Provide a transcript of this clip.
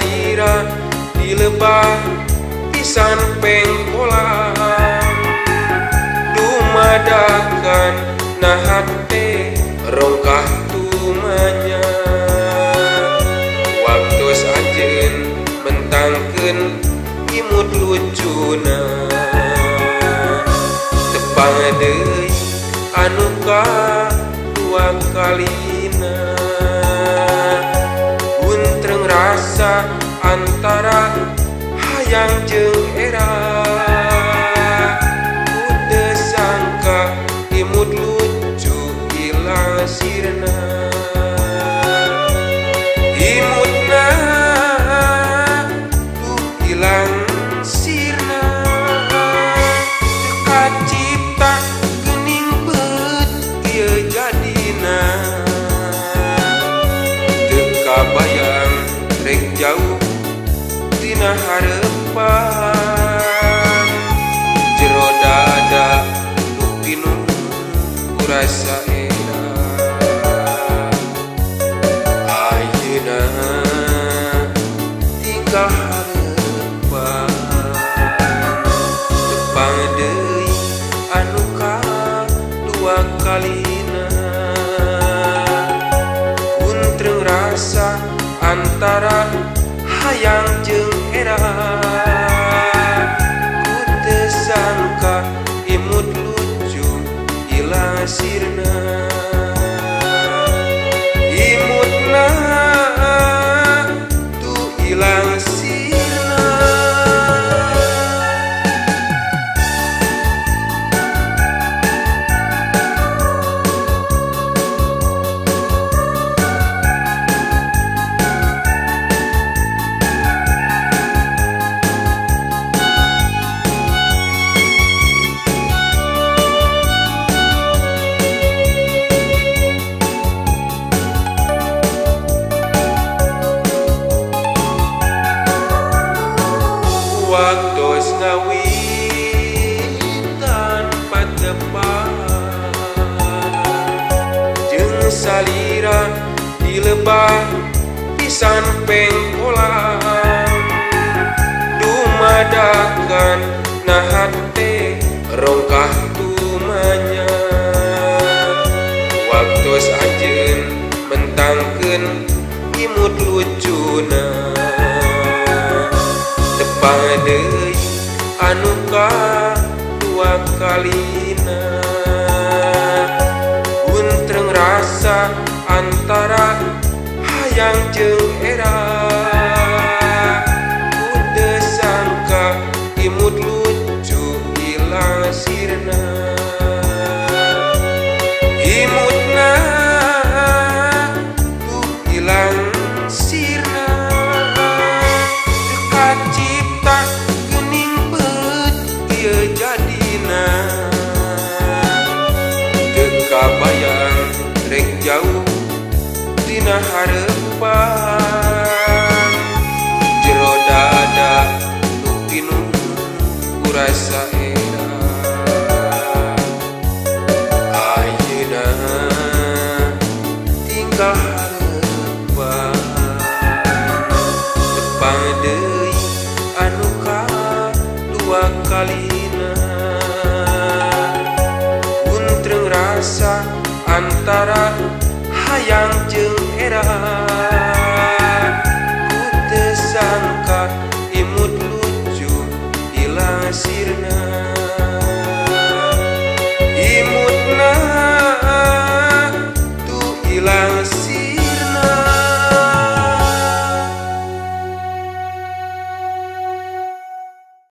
salira di lebah pisan pengkolan dumadakan nahate rongkah tumanya waktu sajen mentangkeun imut lucuna tepang deui anu dua kalina buntreng rasa antara hayang jeung era udah sangka imut lucu ilang sirna imutna tuh ilang sirna kacipta gening beut ieu jadina teu kabayang rek jauh dina harepan jero dada tuh pinuh kurasa era ayeuna tinggal harepan tepang deui anu dua kalina buntreng rasa antara hayang jeung era ku sangka imut lucu ilang sirna imutna tuh ilang sirna. Waktu ngawitan patepan jeung salira di lebah pisan pengkolan dumadakan nahate rongkah tumanya waktu sajen mentangkeun imut lucuna tepang deui anu dua kalina buntreng rasa antara hayang jeung era udah sangka imut lucu ilang sirna imutna tuh ilang sirna kacipta gening beut ieu jadina teu kabayang rek jauh dina harepan jero dada tuh pinuh kurasa era ayeuna tinggal harepan tepang deui anu dua kalina buntreng rasa antara hayang jeung era